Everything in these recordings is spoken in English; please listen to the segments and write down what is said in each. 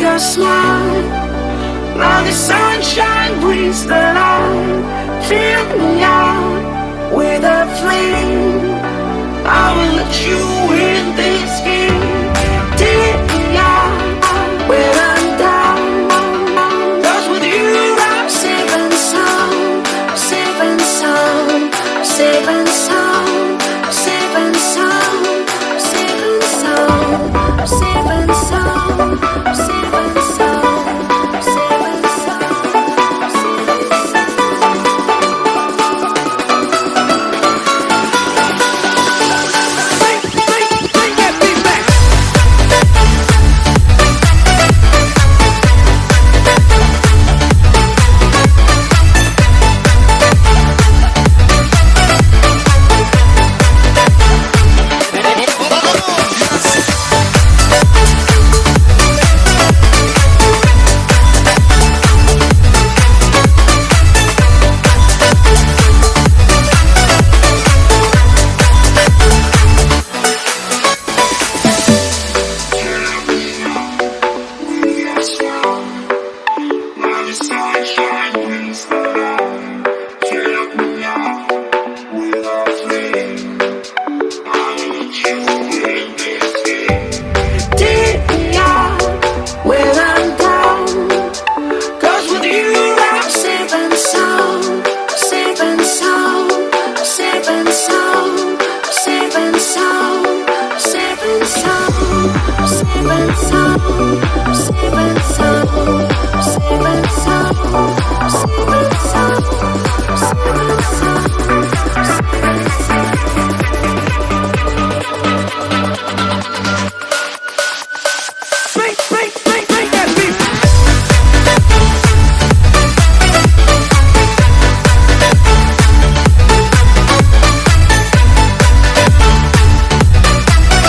your smile. Now the sunshine brings the light. Fill me out with a flame. I will let you in this game. Take me out where I'm down. 'Cause with you I'm safe and sound. Safe and sound. Safe and sound. Safe and sound. Safe and sound. Safe and sound. Safe and sound. Safe and sound.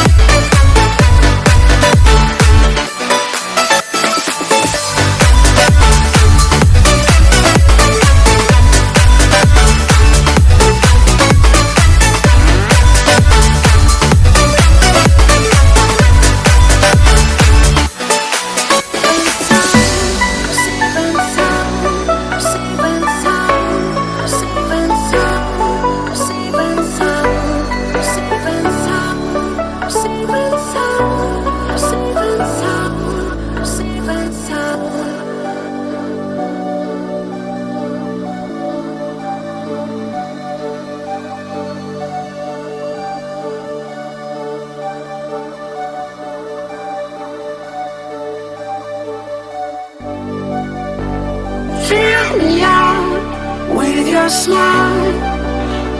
Fill me out with your smile.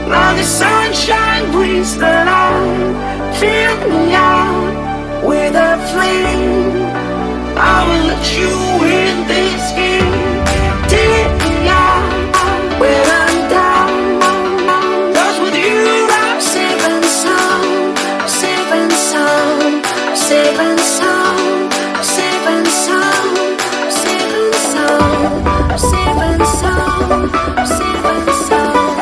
Now the sunshine brings the light. Fill me out with a flame. I will let you in this game. Take me out where I'm down. 'Cause with you I'm safe and sound. Safe and sound. Safe and sound. Safe and sound. Safe and sound. Safe and sound. Safe and sound.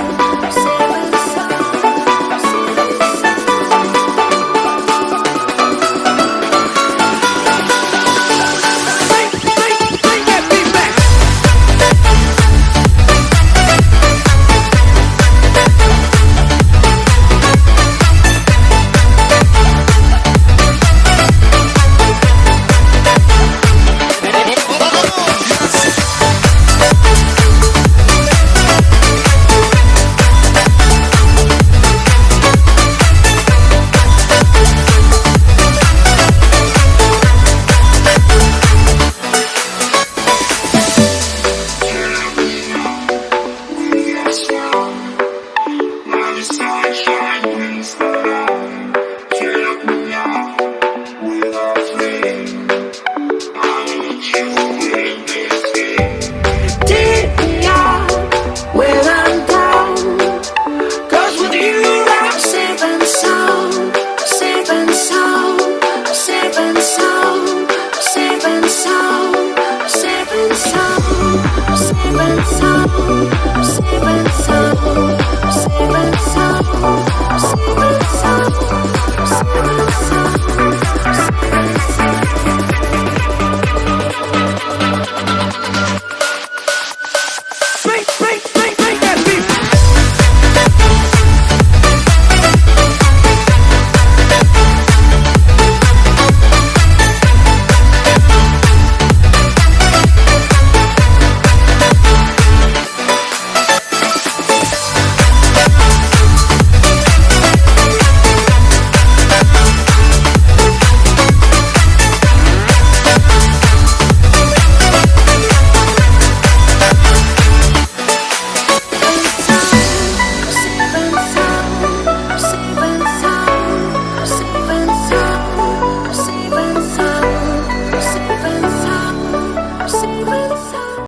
Safe and sound. Safe and sound.